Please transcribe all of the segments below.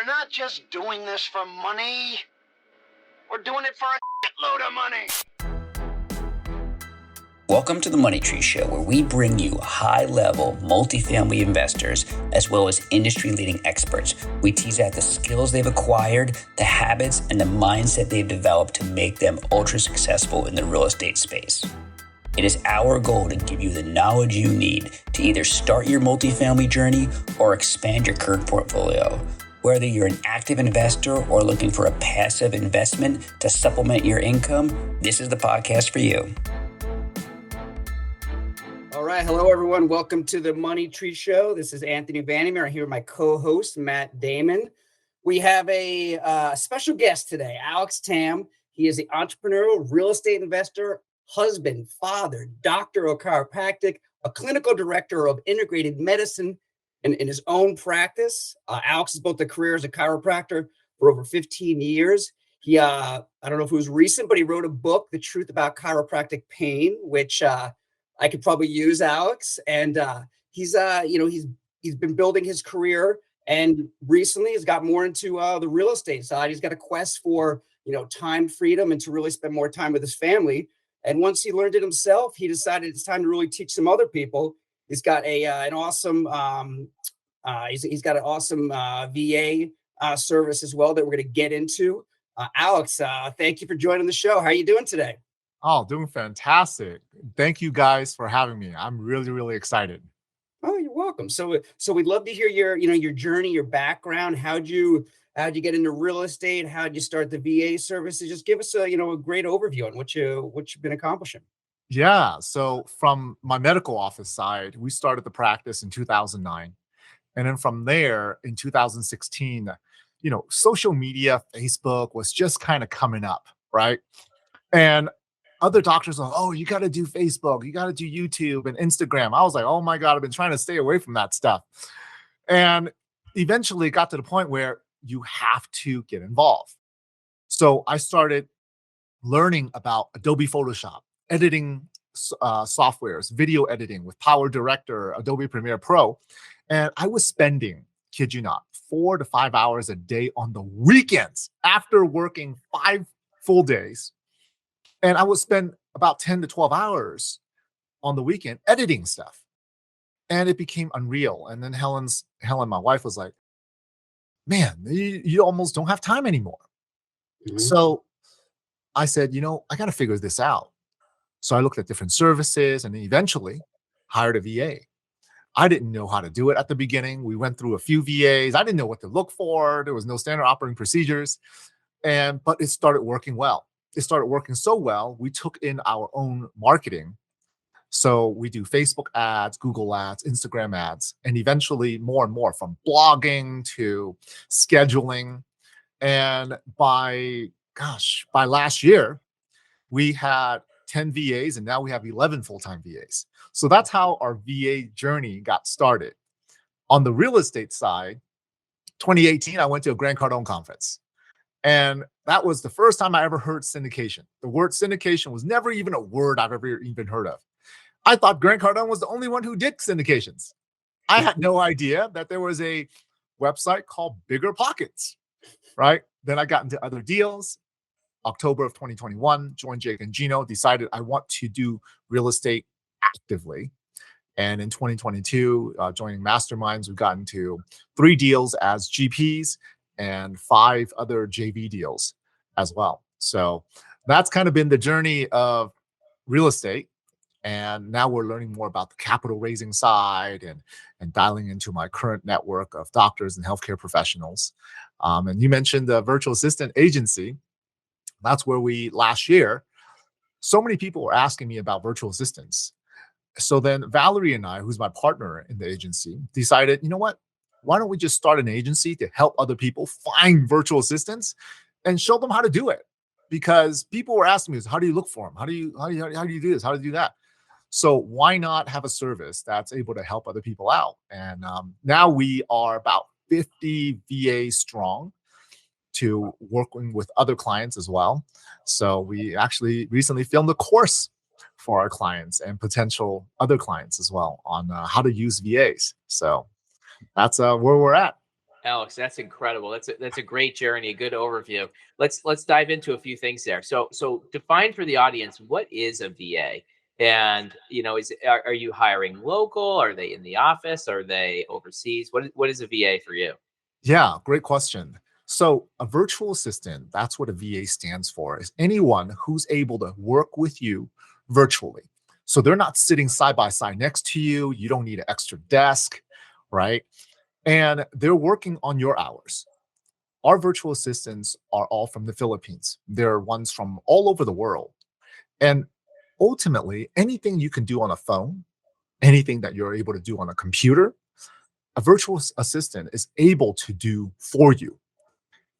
We're not just doing this for money. We're doing it for a load of money. Welcome to the Money Tree Show, where we bring you high-level multifamily investors as well as industry-leading experts. We tease out the skills they've acquired, the habits, and the mindset they've developed to make them ultra-successful in the real estate space. It is our goal to give you the knowledge you need to either start your multifamily journey or expand your current portfolio. Whether you're an active investor or looking for a passive investment to supplement your income, this is the podcast for you. All right. Hello, everyone. Welcome to the Money Tree Show. This is Anthony Vandermeer. I'm here with my co-host, Matt Damon. We have a special guest today, Alex Tam. He is the entrepreneurial real estate investor, husband, father, doctor of chiropractic, a clinical director of integrated medicine in his own practice. Alex has built a career as a chiropractor for over 15 years. He, I don't know if it was recent, but he wrote a book, The Truth About Chiropractic Pain, which I could probably use, Alex. And he's been building his career, and recently has got more into the real estate side. He's got a quest for, time freedom and to really spend more time with his family. And once he learned it himself, he decided it's time to really teach some other people. He's got an awesome VA service as well that we're going to get into. Alex, thank you for joining the show. How are you doing today? Oh, doing fantastic. Thank you guys for having me. I'm really, really excited. Oh, you're welcome. So we'd love to hear your journey, your background. How'd you get into real estate? How'd you start the VA services? Just give us a great overview on what you've been accomplishing. Yeah. So from my medical office side, we started the practice in 2009. And then from there in 2016, social media, Facebook was just kind of coming up, right? And other doctors are, oh, you got to do Facebook, you got to do YouTube and Instagram. I was like, oh my God, I've been trying to stay away from that stuff. And eventually it got to the point where you have to get involved. So I started learning about Adobe Photoshop, editing softwares, video editing with Power Director, Adobe Premiere Pro. And I was spending, kid you not, 4 to 5 hours a day on the weekends after working 5 full days. And I would spend about 10 to 12 hours on the weekend editing stuff. And it became unreal. And then Helen, my wife, was like, man, you almost don't have time anymore. Mm-hmm. So I said, I got to figure this out. So I looked at different services and eventually hired a VA. I didn't know how to do it at the beginning. We went through a few VAs. I didn't know what to look for. There was no standard operating procedures. But it started working well. It started working so well, we took in our own marketing. So we do Facebook ads, Google ads, Instagram ads, and eventually more and more, from blogging to scheduling. And by last year, we had 10 VAs and now we have 11 full-time VAs. So that's how our VA journey got started. On the real estate side, 2018, I went to a Grant Cardone conference. And that was the first time I ever heard syndication. The word syndication was never even a word I've ever even heard of. I thought Grant Cardone was the only one who did syndications. I had no idea that there was a website called Bigger Pockets, right? Then I got into other deals. October of 2021, joined Jake and Gino, decided I want to do real estate actively. And in 2022, joining Masterminds, we've gotten to 3 deals as GPs and 5 other JV deals as well. So that's kind of been the journey of real estate. And now we're learning more about the capital raising side and dialing into my current network of doctors and healthcare professionals. And you mentioned the virtual assistant agency. That's where last year, so many people were asking me about virtual assistants. So then Valerie and I, who's my partner in the agency, decided, you know what? Why don't we just start an agency to help other people find virtual assistants and show them how to do it? Because people were asking me, how do you look for them? How do you do this? How do you do that? So why not have a service that's able to help other people out? And now we are about 50 VAs strong, to working with other clients as well. So we actually recently filmed a course for our clients and potential other clients as well on how to use VAs. So that's where we're at. Alex, that's incredible. That's a great journey, a good overview. Let's dive into a few things there. So define for the audience, what is a VA? And are you hiring local? Are they in the office? Are they overseas? What is a VA for you? Yeah, great question. So, a virtual assistant, that's what a VA stands for, is anyone who's able to work with you virtually. So, they're not sitting side by side next to you. You don't need an extra desk, right? And they're working on your hours. Our virtual assistants are all from the Philippines. They're ones from all over the world. And ultimately, anything you can do on a phone, anything that you're able to do on a computer, a virtual assistant is able to do for you.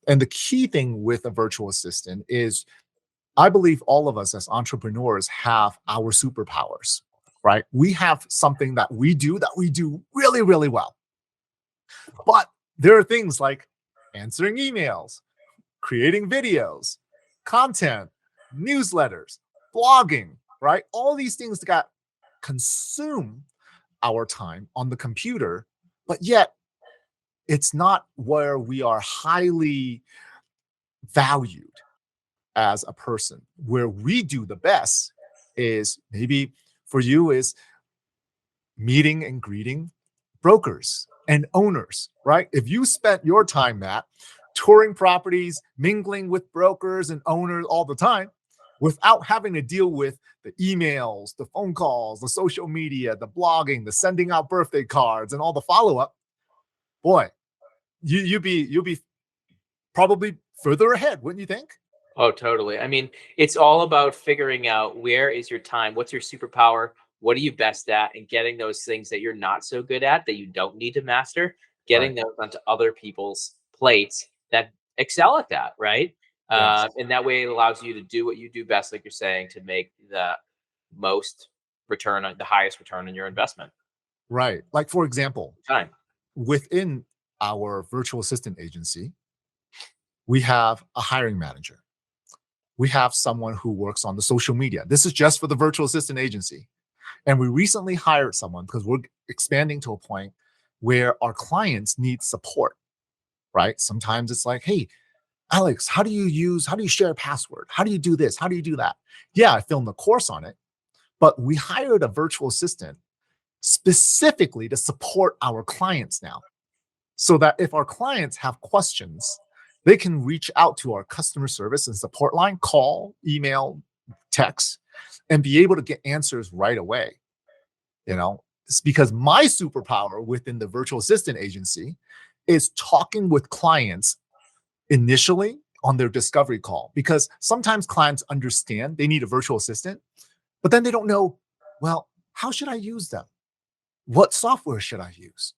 And the key thing with a virtual assistant is I believe all of us as entrepreneurs have our superpowers, right? We have something that we do really, really well. But there are things like answering emails, creating videos, content, newsletters, blogging, right? All these things that consume our time on the computer, but yet it's not where we are highly valued as a person. Where we do the best is maybe for you is meeting and greeting brokers and owners, right? If you spent your time, Matt, touring properties, mingling with brokers and owners all the time without having to deal with the emails, the phone calls, the social media, the blogging, the sending out birthday cards and all the follow-up, boy, you'll be probably further ahead, wouldn't you think? Oh, totally. I mean, it's all about figuring out where is your time, what's your superpower, what are you best at, and getting those things that you're not so good at that you don't need to master, Right. getting those onto other people's plates that excel at that, right? Yes. And that way it allows you to do what you do best, like you're saying, to make the most return on the highest return on your investment. Right. Like for example, Time. within our virtual assistant agency, we have a hiring manager. We have someone who works on the social media. This is just for the virtual assistant agency. And we recently hired someone because we're expanding to a point where our clients need support, right? Sometimes it's like, hey, Alex, how do you share a password? How do you do this? How do you do that? Yeah, I filmed a course on it, but we hired a virtual assistant specifically to support our clients now. So that if our clients have questions, they can reach out to our customer service and support line, call, email, text, and be able to get answers right away. It's because my superpower within the virtual assistant agency is talking with clients initially on their discovery call, because sometimes clients understand they need a virtual assistant, but then they don't know, well, how should I use them? What software should I use?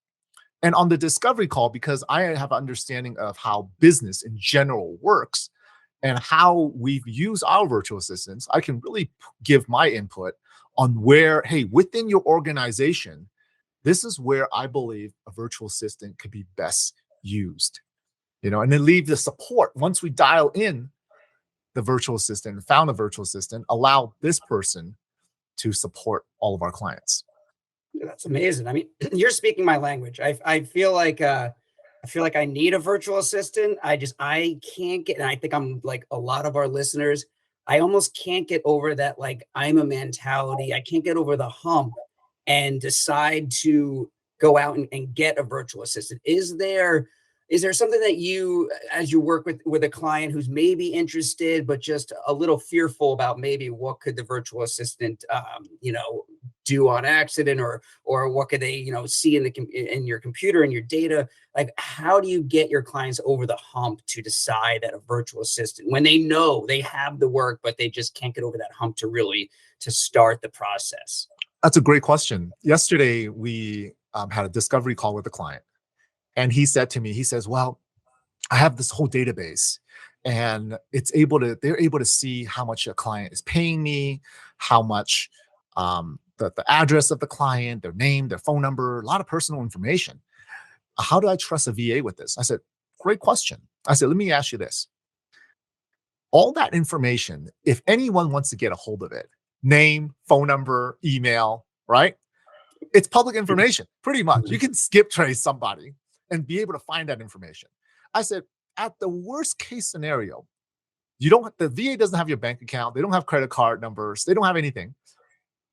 And on the discovery call, because I have an understanding of how business in general works and how we've used our virtual assistants, I can really give my input on where, hey, within your organization, this is where I believe a virtual assistant could be best used. And then leave the support. Once we dial in the virtual assistant and found a virtual assistant, allow this person to support all of our clients. That's amazing. I mean, you're speaking my language. I feel like I need a virtual assistant. I can't get, and I think I'm like a lot of our listeners, I almost can't get over that, like, I'm a mentality. I can't get over the hump and decide to go out and get a virtual assistant. Is there something that you, as you work with a client who's maybe interested but just a little fearful about maybe what could the virtual assistant do on accident, or what could they see in your computer and your data? Like, how do you get your clients over the hump to decide that a virtual assistant, when they know they have the work but they just can't get over that hump to start the process? That's a great question. Yesterday, we had a discovery call with a client. And he said to me, he says, well, I have this whole database and they're able to see how much a client is paying me, how much, the address of the client, their name, their phone number, a lot of personal information. How do I trust a VA with this? I said, great question. I said, let me ask you this. All that information, if anyone wants to get a hold of it, name, phone number, email, right? It's public information, pretty much. You can skip trace somebody. and be able to find that information. I said, at the worst case scenario, the VA doesn't have your bank account. They don't have credit card numbers. They don't have anything.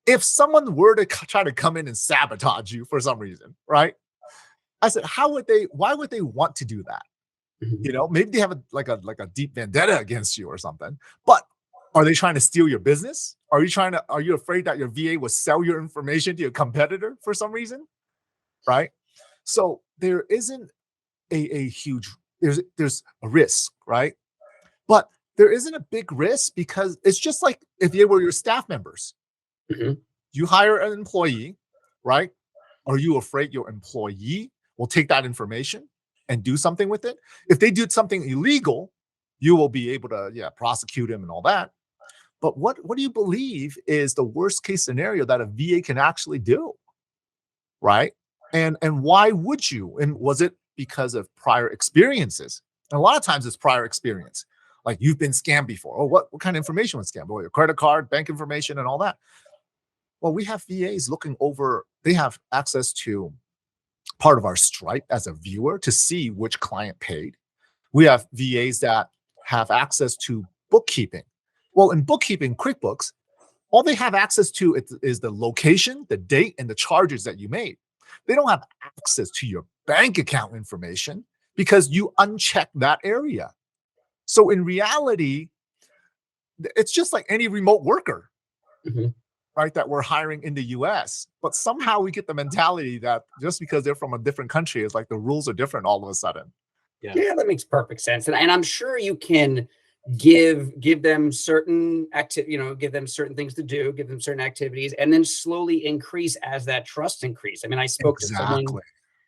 If someone were to try to come in and sabotage you for some reason, right? I said, why would they want to do that? Maybe they have a deep vendetta against you or something, but are they trying to steal your business? Are you afraid that your VA will sell your information to your competitor for some reason? Right? So there isn't a huge, there's a risk, right? But there isn't a big risk because it's just like if they were your staff members. You hire an employee, right? Are you afraid your employee will take that information and do something with it? If they did something illegal, you will be able to, prosecute him and all that. But what do you believe is the worst case scenario that a VA can actually do, right? And why would you? And was it because of prior experiences? And a lot of times it's prior experience. Like you've been scammed before. Oh, what kind of information was scammed? Oh, your credit card, bank information, and all that. Well, we have VAs looking over, they have access to part of our Stripe as a viewer to see which client paid. We have VAs that have access to bookkeeping. Well, in bookkeeping, QuickBooks, all they have access to is the location, the date, and the charges that you made. They don't have access to your bank account information because you unchecked that area. So in reality, it's just like any remote worker, right, that we're hiring in the US. But somehow we get the mentality that just because they're from a different country, it's like the rules are different all of a sudden. Yeah, that makes perfect sense. And I'm sure you can give them certain give them certain things to do, give them certain activities, and then slowly increase as that trust increase. I mean, I spoke to someone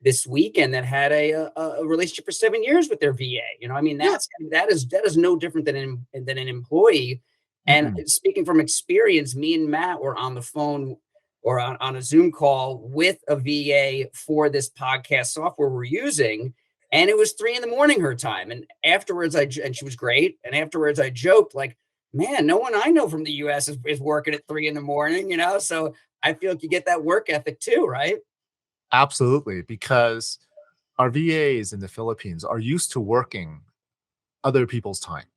this weekend that had a relationship for 7 years with their VA. I mean, that is no different than an employee. And speaking from experience, me and Matt were on the phone or on a Zoom call with a VA for this podcast software we're using. And it was 3 a.m. her time. And afterwards, and she was great. And afterwards I joked like, man, no one I know from the US is working at 3 a.m, So I feel like you get that work ethic too, right? Absolutely. Because our VAs in the Philippines are used to working other people's time,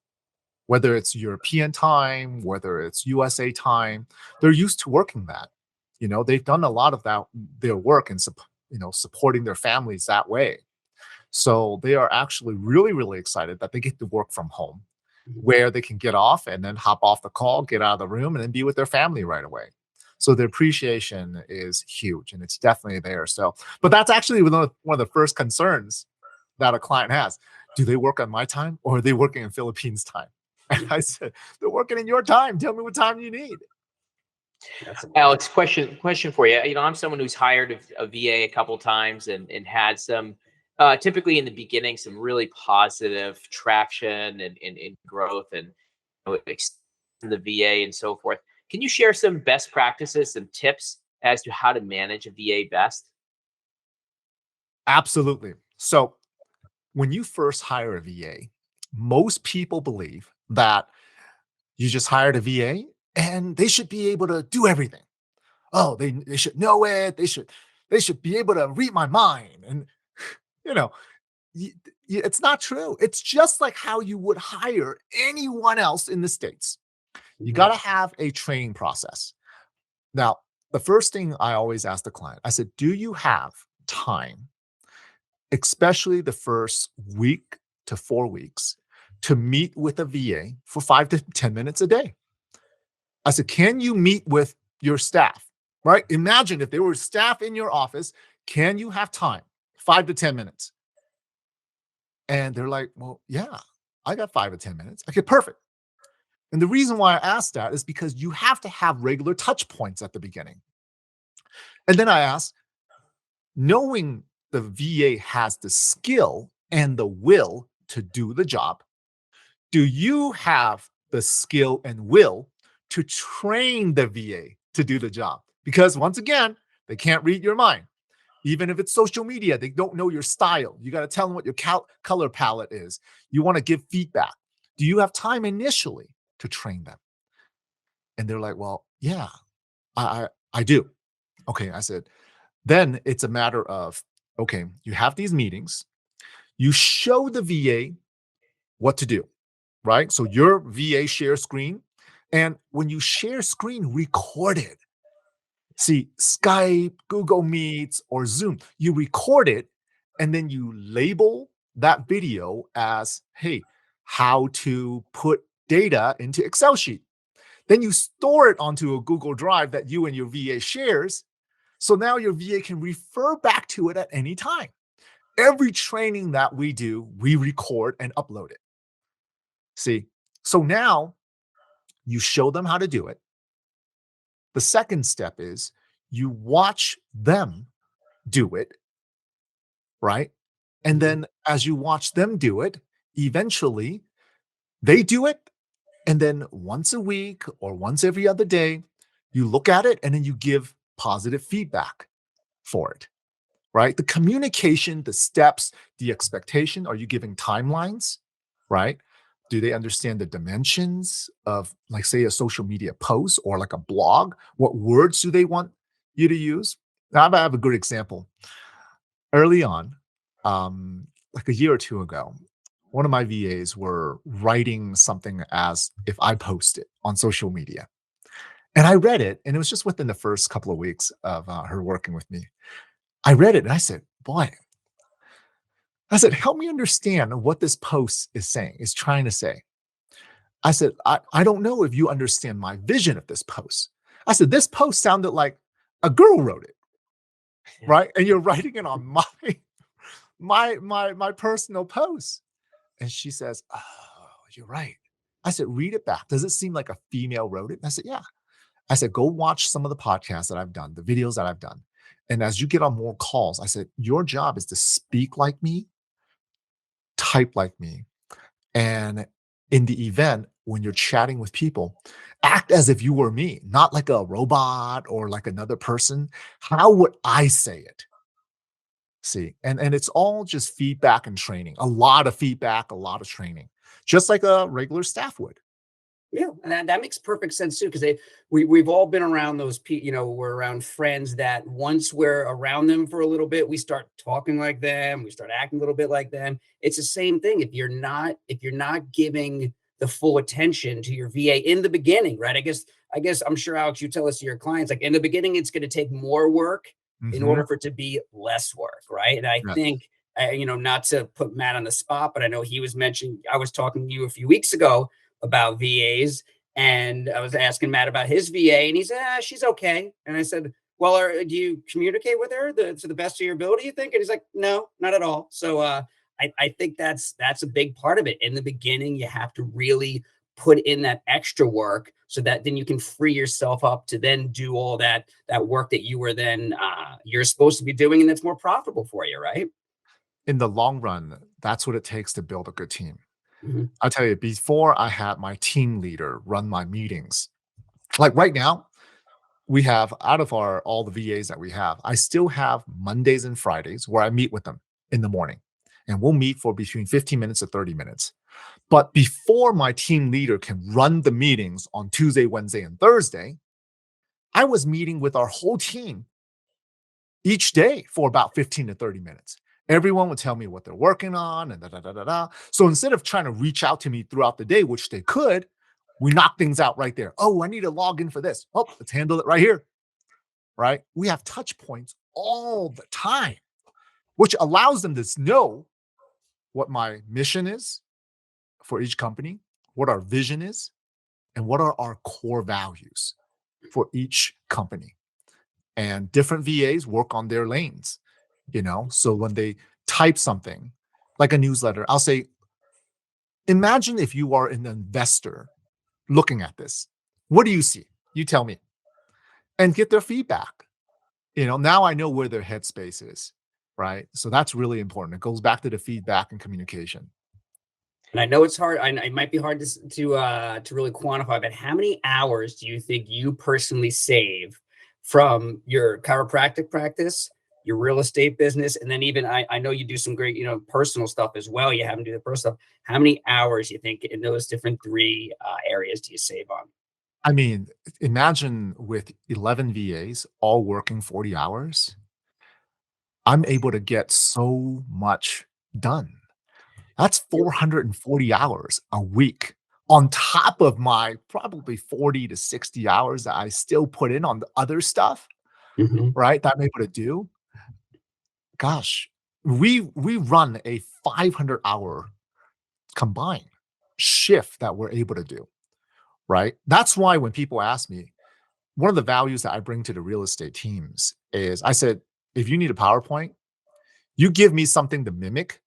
whether it's European time, whether it's USA time, they're used to working that. They've done a lot of their work and supporting their families that way. So they are actually really, really excited that they get to work from home, where they can get off and then hop off the call, get out of the room, and then be with their family right away. So the appreciation is huge, and it's definitely there. So, but that's actually one of the first concerns that a client has. Do they work on my time, or are they working in Philippines time? And I said, they're working in your time. Tell me what time you need. Alex, question for you. I'm someone who's hired a VA a couple times and had some, typically in the beginning, some really positive traction and growth and the VA and so forth. Can you share some best practices, some tips as to how to manage a VA best? Absolutely. So when you first hire a VA, most people believe that you just hired a VA and they should be able to do everything. Oh, they should know it. They should be able to read my mind. And it's not true. It's just like how you would hire anyone else in the States. You got to have a training process. Now, the first thing I always ask the client, I said, do you have time, especially the first week to 4 weeks, to meet with a VA for 5 to 10 minutes a day? I said, can you meet with your staff, right? Imagine if there were staff in your office, can you have time, 5 to 10 minutes? And they're like, well, yeah, I got 5 to 10 minutes. Okay, perfect. And the reason why I asked that is because you have to have regular touch points at the beginning. And then I asked, knowing the VA has the skill and the will to do the job, do you have the skill and will to train the VA to do the job? Because once again, they can't read your mind. Even if it's social media, they don't know your style. You got to tell them what your color palette is. You want to give feedback. Do you have time initially to train them? And they're like, well, yeah, I do. Okay, I said, then it's a matter of Okay, you have these meetings, you show the VA what to do, right? So your VA share screen, and when you share screen, record it. See, Skype, Google Meets, or Zoom, you record it and then you label that video as, hey, how to put data into Excel sheet. Then you store it onto a Google Drive that you and your VA shares. So now your VA can refer back to it at any time. Every training that we do, we record and upload it. See, so now you show them how to do it. The second step is you watch them do it, right? And Mhm. then as you watch them do it, eventually they do it. And then once a week or once every other day, you look at it and then you give positive feedback for it, right? The communication, the steps, the expectation, are you giving timelines, right? Do they understand the dimensions of, like, say, a social media post or like a blog? What words do they want you to use? Now, I have a good example. Early on, like a year or two ago, one of my VAs were writing something as if I post it on social media. And I read it, and it was just within the first couple of weeks of her working with me. I read it and I said, boy, I said, help me understand what this post is saying, is trying to say. I said, I don't know if you understand my vision of this post. I said, this post sounded like a girl wrote it, Yeah. right? And you're writing it on my personal post. And she says, oh, you're right. I said, read it back. Does it seem like a female wrote it? And I said, yeah. I said, go watch some of the podcasts that I've done, the videos that I've done. And as you get on more calls, I said, your job is to speak like me, type like me. And in the event, when you're chatting with people, act as if you were me, not like a robot or like another person. How would I say it? See, and it's all just feedback and training. A lot of feedback, a lot of training, just like a regular staff would. Yeah, and that makes perfect sense too, because we've all been around those people, we're around friends that once we're around them for a little bit, we start talking like them, we start acting a little bit like them. It's the same thing. If you're not giving the full attention to your VA in the beginning, right? I guess I'm sure, Alex, you tell us to your clients, like in the beginning, it's going to take more work in Mhm. order for it to be less work, right? And I Yes. think not to put Matt on the spot, but I know he was mentioning, I was talking to you a few weeks ago about VAs. And I was asking Matt about his VA, and he said, she's okay. And I said, well, do you communicate with her to the best of your ability, you think? And he's like, no, not at all. So I think that's a big part of it. In the beginning, you have to really put in that extra work so that then you can free yourself up to then do all that work that you were then you're supposed to be doing, and that's more profitable for you, right? In the long run, that's what it takes to build a good team. Mhm. I'll tell you, before I had my team leader run my meetings, like right now, we have out of our all the VAs that we have, I still have Mondays and Fridays where I meet with them in the morning. And we'll meet for between 15 minutes to 30 minutes. But before my team leader can run the meetings on Tuesday, Wednesday, and Thursday, I was meeting with our whole team each day for about 15 to 30 minutes. Everyone would tell me what they're working on and da da da da da. So instead of trying to reach out to me throughout the day, which they could, we knock things out right there. Oh, I need to log in for this. Oh, let's handle it right here. Right? We have touch points all the time, which allows them to know what my mission is for each company, what our vision is, and what are our core values for each company. And different VAs work on their lanes, So when they type something like a newsletter, I'll say, imagine if you are an investor looking at this. What do you see? You tell me and get their feedback. Now I know where their headspace is, right? So that's really important. It goes back to the feedback and communication. And I know it's hard. It might be hard to really quantify, but how many hours do you think you personally save from your chiropractic practice, your real estate business, and then even I know you do some great personal stuff as well. You haven't do the personal stuff. How many hours you think in those different three areas do you save on? I mean, imagine with 11 VAs all working 40 hours. I'm able to get so much done. That's Yep. 440 hours a week on top of my probably 40 to 60 hours that I still put in on the other stuff, Mhm. right? That I'm able to do. Gosh, we run a 500-hour combined shift that we're able to do, right? That's why when people ask me, one of the values that I bring to the real estate teams is I said, if you need a PowerPoint, you give me something to mimic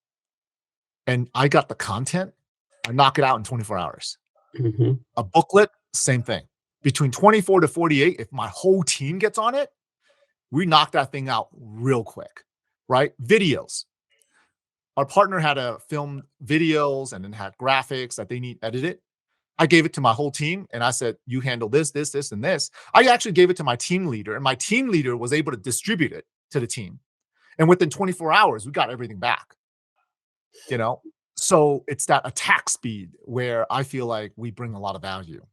and I got the content, I knock it out in 24 hours. Mhm. A booklet, same thing. Between 24 to 48, if my whole team gets on it, we knock that thing out real quick, right? Videos. Our partner had to film videos and then had graphics that they need edited. I gave it to my whole team and I said, you handle this, this, this, and this. I actually gave it to my team leader, and my team leader was able to distribute it to the team. And within 24 hours, we got everything back, you know? So it's that attack speed where I feel like we bring a lot of value.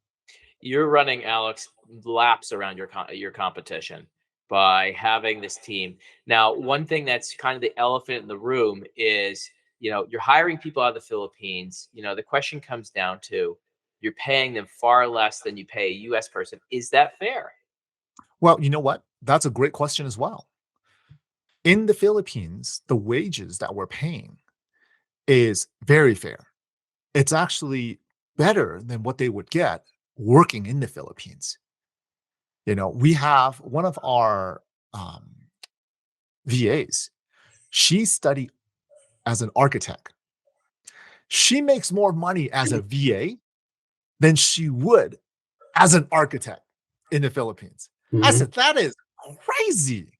You're running, Alex, laps around your competition by having this team. Now, one thing that's kind of the elephant in the room is, you're hiring people out of the Philippines. The question comes down to, you're paying them far less than you pay a US person. Is that fair? Well, you know what? That's a great question as well. In the Philippines, the wages that we're paying is very fair. It's actually better than what they would get working in the Philippines. We have one of our um, VAs. She studied as an architect. She makes more money as a VA than she would as an architect in the Philippines. I Mhm. said, that is crazy.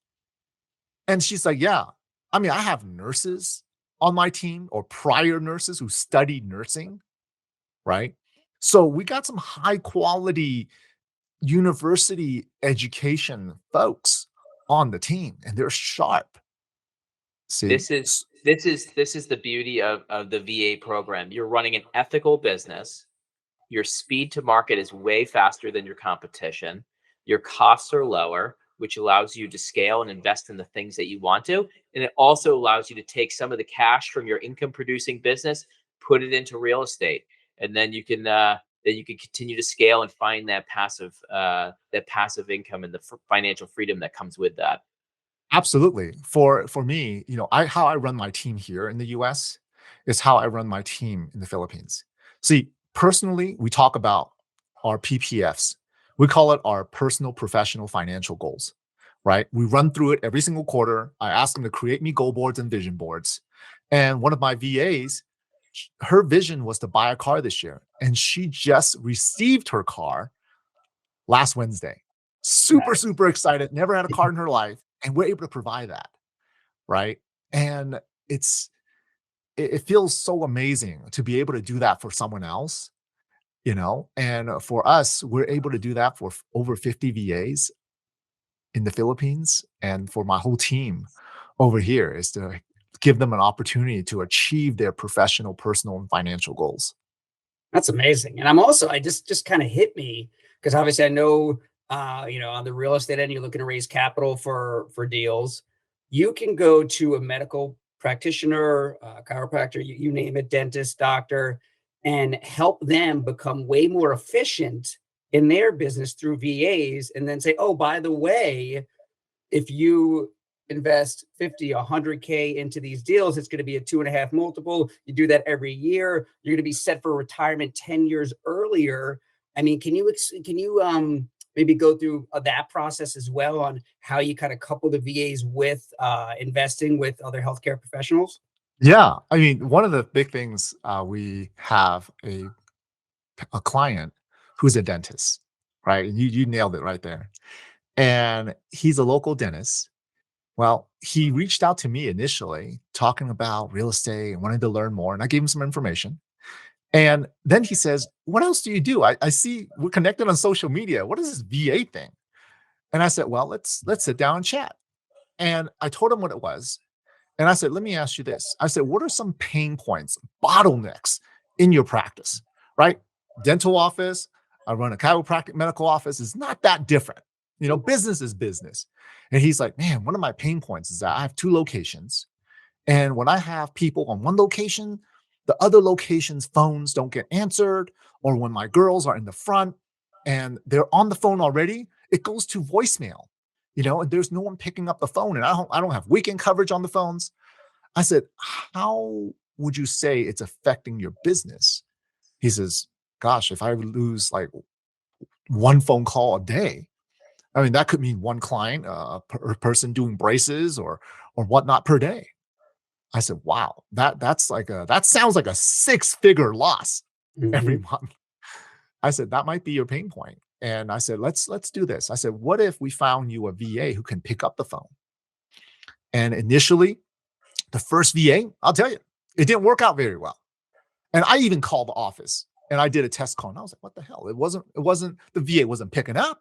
And she's like, yeah. I mean, I have nurses on my team or prior nurses who studied nursing, right? So we got some high quality university education folks on the team and they're sharp. See? This is the beauty of the VA program. You're running an ethical business. Your speed to market is way faster than your competition. Your costs are lower, which allows you to scale and invest in the things that you want to. And it also allows you to take some of the cash from your income producing business, put it into real estate, and then you can continue to scale and find that passive income and the financial freedom that comes with that. Absolutely. For me, I how I run my team here in the US is how I run my team in the Philippines. See, personally, we talk about our PPFs. We call it our personal professional financial goals, right? We run through it every single quarter. I ask them to create me goal boards and vision boards. And one of my VAs, her vision was to buy a car this year, and she just received her car last Wednesday. Super, Nice. super excited, never had a car in her life, and we're able to provide that, right? And it's it feels so amazing to be able to do that for someone else, and for us, we're able to do that for over 50 VAs in the Philippines, and for my whole team over here is to give them an opportunity to achieve their professional, personal, and financial goals. That's amazing. And I just kind of hit me because obviously I know, on the real estate end, you're looking to raise capital for deals. You can go to a medical practitioner, chiropractor, you name it, dentist, doctor, and help them become way more efficient in their business through VAs, and then say, oh, by the way, if you invest 50, 100K into these deals, it's going to be a 2.5 multiple. You do that every year, you're going to be set for retirement 10 years earlier. I mean, can you maybe go through that process as well on how you kind of couple the VAs with investing with other healthcare professionals? Yeah, I mean, one of the big things we have a client who's a dentist, right? And you nailed it right there. And he's a local dentist. Well, he reached out to me initially talking about real estate and wanting to learn more. And I gave him some information. And then he says, what else do you do? I see we're connected on social media. What is this VA thing? And I said, well, let's sit down and chat. And I told him what it was. And I said, let me ask you this. I said, what are some pain points, bottlenecks in your practice, right? Dental office, I run a chiropractic medical office, is not that different. Business is business. And he's like, man, one of my pain points is that I have 2 locations. And when I have people on one location, the other location's phones don't get answered. Or when my girls are in the front and they're on the phone already, it goes to voicemail, and there's no one picking up the phone. And I don't have weekend coverage on the phones. I said, how would you say it's affecting your business? He says, gosh, if I lose like one phone call a day, I mean, that could mean one client, per person doing braces or whatnot per day. I said, wow, that sounds like a 6-figure loss every month. I said, that might be your pain point. And I said, let's do this. I said, what if we found you a VA who can pick up the phone? And initially, the first VA, I'll tell you, it didn't work out very well. And I even called the office and I did a test call. And I was like, what the hell? It wasn't, the VA wasn't picking up,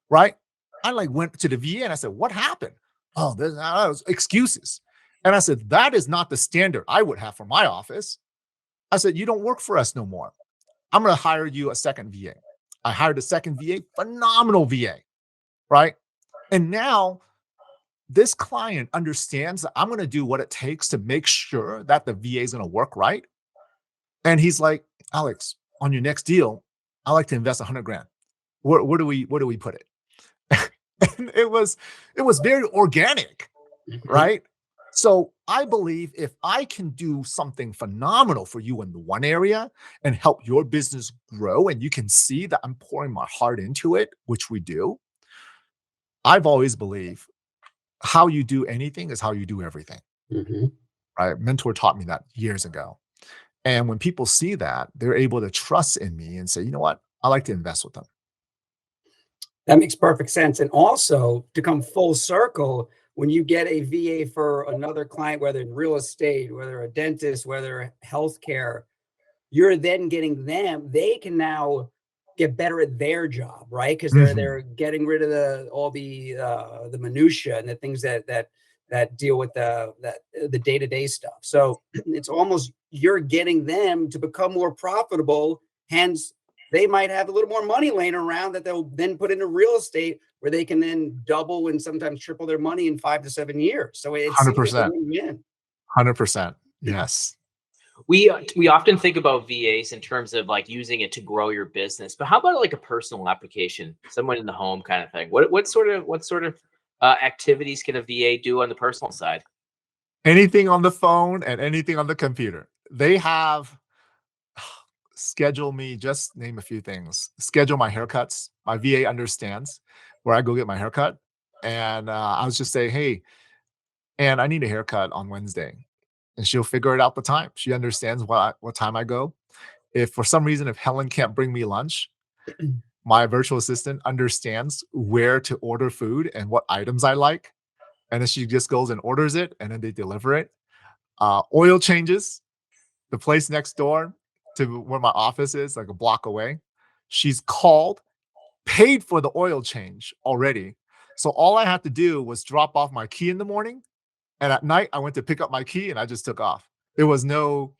right? I like went to the VA and I said, what happened? Oh, there's excuses. And I said, that is not the standard I would have for my office. I said, you don't work for us no more. I'm going to hire you a second VA. I hired a second VA, phenomenal VA, right? And now this client understands that I'm going to do what it takes to make sure that the VA is going to work right. And he's like, Alex, on your next deal, I like to invest 100 grand. Where do we put it? And it was very organic, right? So I believe if I can do something phenomenal for you in the one area and help your business grow, and you can see that I'm pouring my heart into it, which we do, I've always believed how you do anything is how you do everything. Right? Mentor taught me that years ago. And when people see that, they're able to trust in me and say, you know what? I like to invest with them. That makes perfect sense. And also to come full circle, when you get a VA for another client, whether in real estate, whether a dentist, whether healthcare, you're then getting them, they can now get better at their job, right? Because they're getting rid of all the minutia and the things that deal with the day-to-day stuff. So it's almost you're getting them to become more profitable. Hence, they might have a little more money laying around that they'll then put into real estate where they can then double and sometimes triple their money in 5 to 7 years. So it's 100%. 100%. Yes. We often think about VAs in terms of like using it to grow your business, but how about like a personal application, someone in the home kind of thing? What sort of activities can a VA do on the personal side? Anything on the phone and anything on the computer. They have schedule me, just name a few things. Schedule my haircuts. My VA understands where I go get my haircut. And I was just say, hey, and I need a haircut on Wednesday. And she'll figure it out the time. She understands what time I go. If for some reason, if Helen can't bring me lunch, my virtual assistant understands where to order food and what items I like. And then she just goes and orders it and then they deliver it. Oil changes, the place next door to where my office is, like a block away. She's called, paid for the oil change already. So all I had to do was drop off my key in the morning. And at night, I went to pick up my key and I just took off. There was no,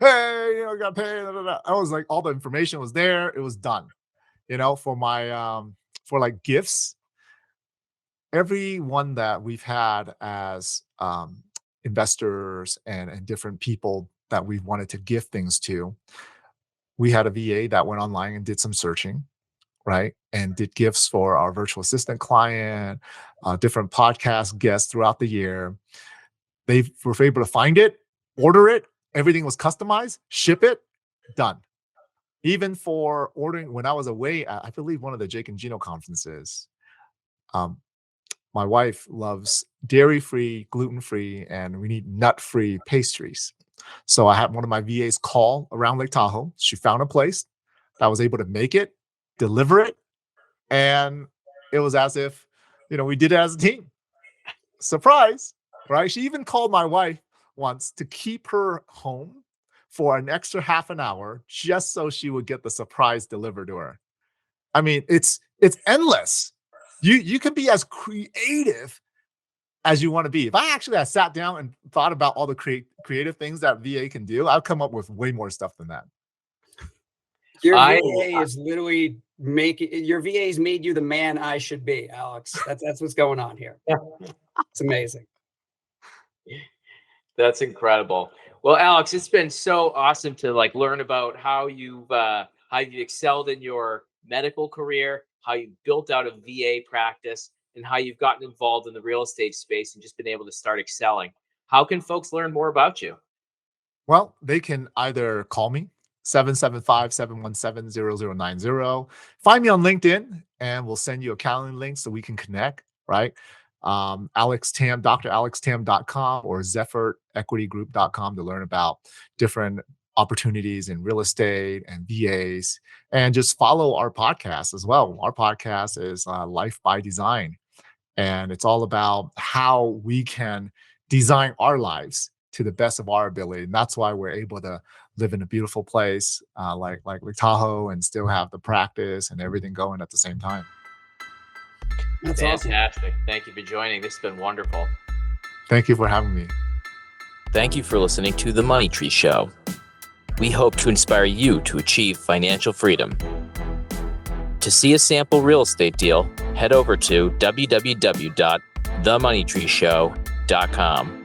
hey, I got paid. I was like, all the information was there. It was done. For my, for like gifts, everyone that we've had as investors and different people that we wanted to give things to, we had a VA that went online and did some searching, right? And did gifts for our virtual assistant client, different podcast guests throughout the year. They were able to find it, order it. Everything was customized, ship it, done. Even for ordering, when I was away at, I believe, one of the Jake and Gino conferences, my wife loves dairy-free, gluten-free, and we need nut-free pastries. So I had one of my VAs call around Lake Tahoe. She found a place that was able to make it, deliver it, and it was as if, we did it as a team. Surprise, right? She even called my wife once to keep her home for an extra half an hour just so she would get the surprise delivered to her. I mean, it's endless. You can be as creative as you want to be. If I actually had sat down and thought about all the creative things that VA can do, I'd come up with way more stuff than that. Your I VA is literally your VA's made you the man I should be, Alex. That's what's going on here. It's amazing. That's incredible. Well, Alex, it's been so awesome to like learn about how you've excelled in your medical career, how you built out a VA practice, and how you've gotten involved in the real estate space and just been able to start excelling. How can folks learn more about you? Well, they can either call me 775-717-0090. Find me on LinkedIn and we'll send you a calendar link so we can connect, right? Alex Tam, dralextam.com or zephyrEquityGroup.com to learn about different opportunities in real estate and VAs. And just follow our podcast as well. Our podcast is Life by Design. And it's all about how we can design our lives to the best of our ability. And that's why we're able to live in a beautiful place like Lake Tahoe and still have the practice and everything going at the same time. That's awesome. Fantastic. Thank you for joining. This has been wonderful. Thank you for having me. Thank you for listening to The Money Tree Show. We hope to inspire you to achieve financial freedom. To see a sample real estate deal, head over to www.themoneytreeshow.com.